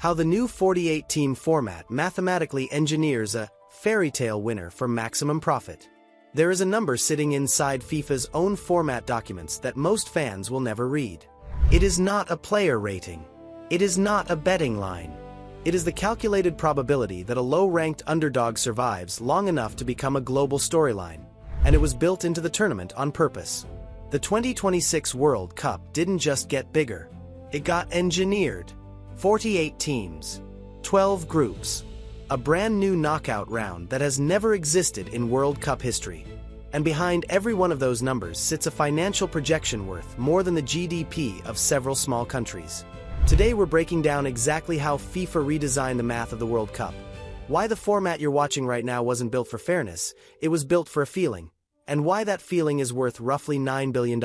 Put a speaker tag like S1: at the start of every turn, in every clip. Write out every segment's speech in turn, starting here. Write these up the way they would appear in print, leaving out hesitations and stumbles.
S1: How the new 48-team format mathematically engineers a fairy tale winner for maximum profit. There is a number sitting inside FIFA's own format documents that most fans will never read. It is not a player rating. It is not a betting line. It is the calculated probability that a low-ranked underdog survives long enough to become a global storyline, and it was built into the tournament on purpose. The 2026 World Cup didn't just get bigger. It got engineered. 48 teams, 12 groups, a brand new knockout round that has never existed in World Cup history. And behind every one of those numbers sits a financial projection worth more than the GDP of several small countries. Today we're breaking down exactly how FIFA redesigned the math of the World Cup. Why the format you're watching right now wasn't built for fairness, it was built for a feeling. And why that feeling is worth roughly $9 billion.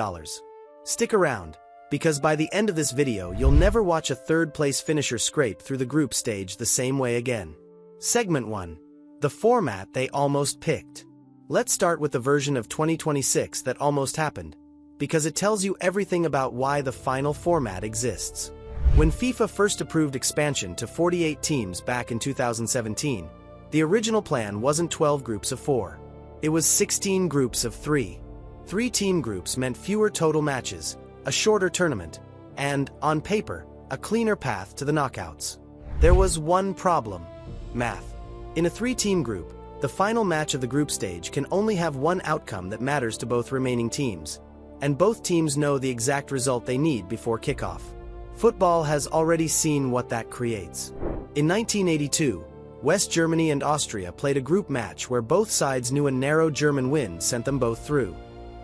S1: Stick around, because by the end of this video you'll never watch a third-place finisher scrape through the group stage the same way again. Segment 1. The format they almost picked. Let's start with the version of 2026 that almost happened, because it tells you everything about why the final format exists. When FIFA first approved expansion to 48 teams back in 2017, the original plan wasn't 12 groups of 4. It was 16 groups of 3. 3-team groups meant fewer total matches, a shorter tournament, and, on paper, a cleaner path to the knockouts. There was one problem: math. In a 3-team group, the final match of the group stage can only have one outcome that matters to both remaining teams, and both teams know the exact result they need before kickoff. Football has already seen what that creates. In 1982, West Germany and Austria played a group match where both sides knew a narrow German win sent them both through.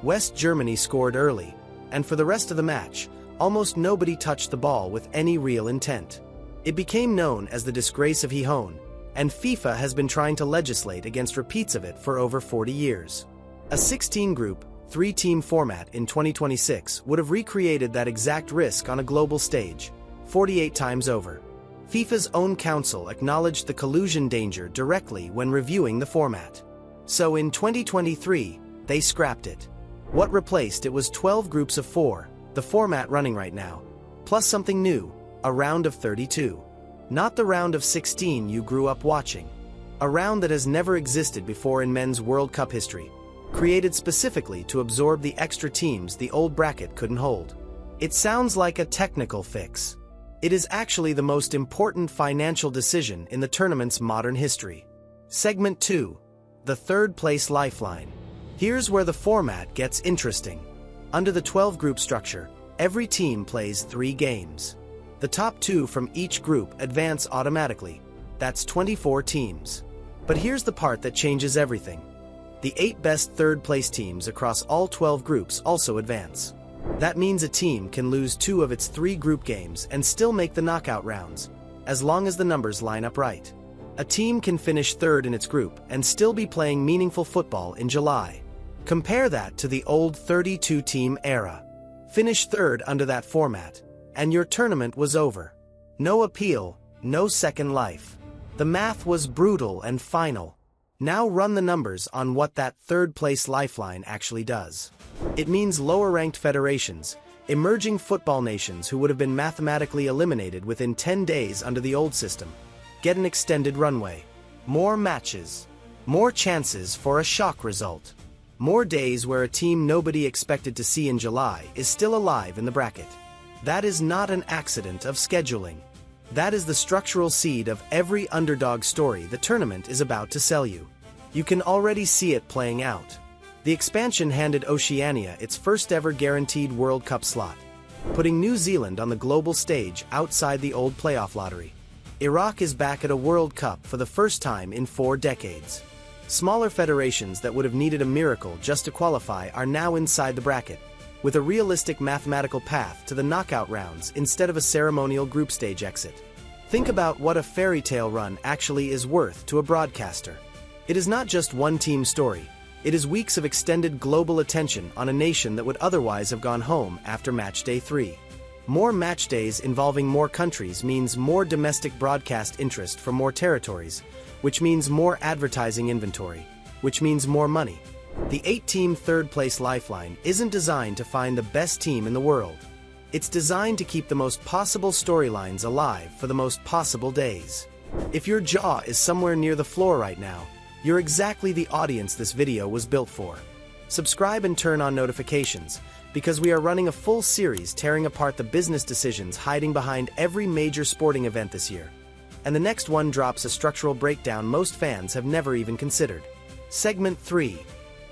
S1: West Germany scored early, and for the rest of the match, almost nobody touched the ball with any real intent. It became known as the disgrace of Gijón, and FIFA has been trying to legislate against repeats of it for over 40 years. A 16-group, 3-team format in 2026 would have recreated that exact risk on a global stage, 48 times over. FIFA's own council acknowledged the collusion danger directly when reviewing the format. So in 2023, they scrapped it. What replaced it was 12 groups of 4, the format running right now, plus something new, a round of 32. Not the round of 16 you grew up watching. A round that has never existed before in men's World Cup history, created specifically to absorb the extra teams the old bracket couldn't hold. It sounds like a technical fix. It is actually the most important financial decision in the tournament's modern history. Segment 2. The third-place lifeline. Here's where the format gets interesting. Under the 12-group structure, every team plays 3 games. The top 2 from each group advance automatically. That's 24 teams. But here's the part that changes everything. The 8 best third-place teams across all 12 groups also advance. That means a team can lose 2 of its 3 group games and still make the knockout rounds, as long as the numbers line up right. A team can finish 3rd in its group and still be playing meaningful football in July. Compare that to the old 32-team era. Finish 3rd under that format, and your tournament was over. No appeal, no second life. The math was brutal and final. Now run the numbers on what that third-place lifeline actually does. It means lower-ranked federations, emerging football nations who would have been mathematically eliminated within 10 days under the old system, get an extended runway. More matches. More chances for a shock result. More days where a team nobody expected to see in July is still alive in the bracket. That is not an accident of scheduling. That is the structural seed of every underdog story the tournament is about to sell you. You can already see it playing out. The expansion handed Oceania its first-ever guaranteed World Cup slot, putting New Zealand on the global stage outside the old playoff lottery. Iraq is back at a World Cup for the first time in 4 decades. Smaller federations that would have needed a miracle just to qualify are now inside the bracket, with a realistic mathematical path to the knockout rounds instead of a ceremonial group stage exit. Think about what a fairy tale run actually is worth to a broadcaster. It is not just one team story, it is weeks of extended global attention on a nation that would otherwise have gone home after match day 3. More match days involving more countries means more domestic broadcast interest from more territories, which means more advertising inventory, which means more money. The 8-team third-place lifeline isn't designed to find the best team in the world. It's designed to keep the most possible storylines alive for the most possible days. If your jaw is somewhere near the floor right now, you're exactly the audience this video was built for. Subscribe and turn on notifications, because we are running a full series tearing apart the business decisions hiding behind every major sporting event this year. And the next one drops a structural breakdown most fans have never even considered. Segment 3.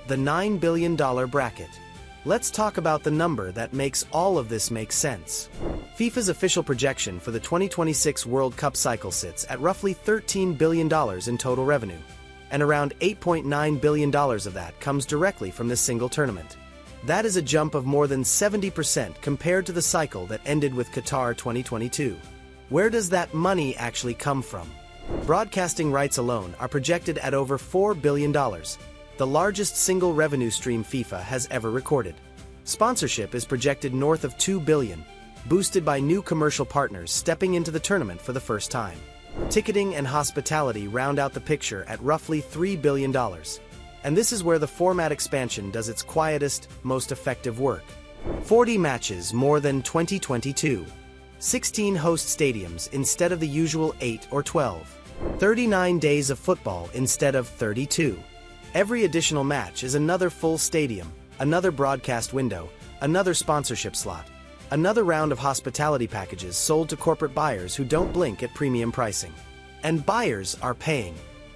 S1: The $9 billion bracket. Let's talk about the number that makes all of this make sense. FIFA's official projection for the 2026 World Cup cycle sits at roughly $13 billion in total revenue, and around $8.9 billion of that comes directly from this single tournament. That is a jump of more than 70% compared to the cycle that ended with Qatar 2022. Where does that money actually come from? Broadcasting rights alone are projected at over $4 billion, the largest single revenue stream FIFA has ever recorded. Sponsorship is projected north of $2 billion, boosted by new commercial partners stepping into the tournament for the first time. Ticketing and hospitality round out the picture at roughly $3 billion. And this is where the format expansion does its quietest, most effective work. 40 matches more than 2022. 16 host stadiums instead of the usual 8 or 12. 39 days of football instead of 32. Every additional match is another full stadium, another broadcast window, another sponsorship slot, another round of hospitality packages sold to corporate buyers who don't blink at premium pricing. And buyers are paying.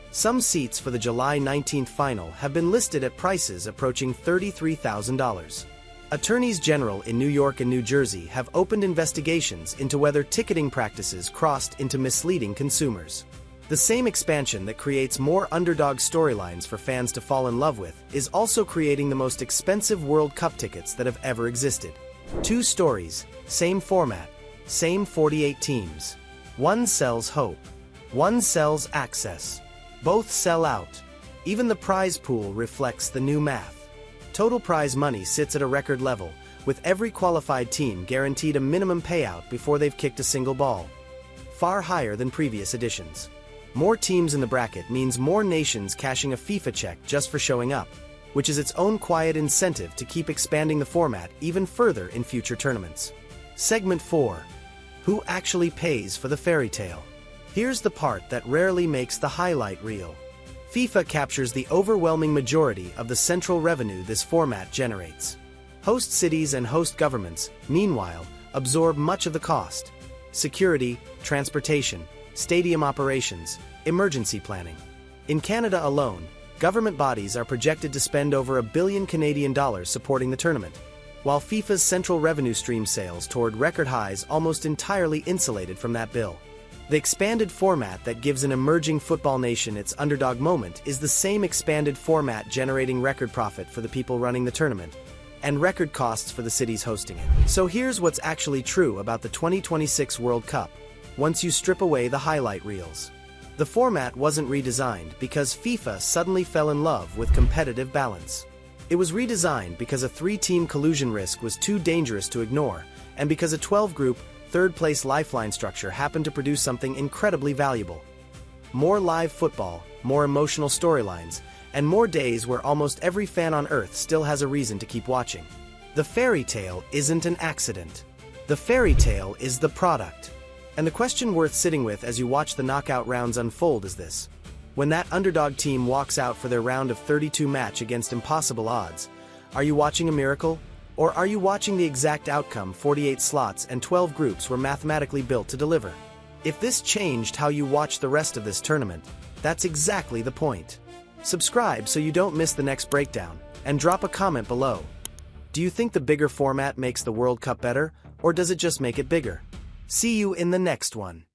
S1: Some seats for the July 19th final have been listed at prices approaching $33,000. Attorneys general in New York and New Jersey have opened investigations into whether ticketing practices crossed into misleading consumers. The same expansion that creates more underdog storylines for fans to fall in love with is also creating the most expensive World Cup tickets that have ever existed. 2 stories, same format, same 48 teams. One sells hope. One sells access. Both sell out. Even the prize pool reflects the new math. Total prize money sits at a record level, with every qualified team guaranteed a minimum payout before they've kicked a single ball. Far higher than previous editions. More teams in the bracket means more nations cashing a FIFA check just for showing up, which is its own quiet incentive to keep expanding the format even further in future tournaments. Segment 4. Who actually pays for the fairy tale? Here's the part that rarely makes the highlight reel. FIFA captures the overwhelming majority of the central revenue this format generates. Host cities and host governments, meanwhile, absorb much of the cost. Security, transportation, stadium operations, emergency planning. In Canada alone, government bodies are projected to spend over $1 billion Canadian supporting the tournament, while FIFA's central revenue stream sales toward record highs almost entirely insulated from that bill. The expanded format that gives an emerging football nation its underdog moment is the same expanded format generating record profit for the people running the tournament, and record costs for the cities hosting it. So here's what's actually true about the 2026 World Cup, once you strip away the highlight reels. The format wasn't redesigned because FIFA suddenly fell in love with competitive balance. It was redesigned because a 3-team collusion risk was too dangerous to ignore, and because a 12-group, third-place lifeline structure happened to produce something incredibly valuable. More live football, more emotional storylines, and more days where almost every fan on Earth still has a reason to keep watching. The fairy tale isn't an accident. The fairy tale is the product. And the question worth sitting with as you watch the knockout rounds unfold is this. When that underdog team walks out for their round of 32 match against impossible odds, are you watching a miracle? Or are you watching the exact outcome 48 slots and 12 groups were mathematically built to deliver? If this changed how you watch the rest of this tournament, that's exactly the point. Subscribe so you don't miss the next breakdown, and drop a comment below. Do you think the bigger format makes the World Cup better, or does it just make it bigger? See you in the next one.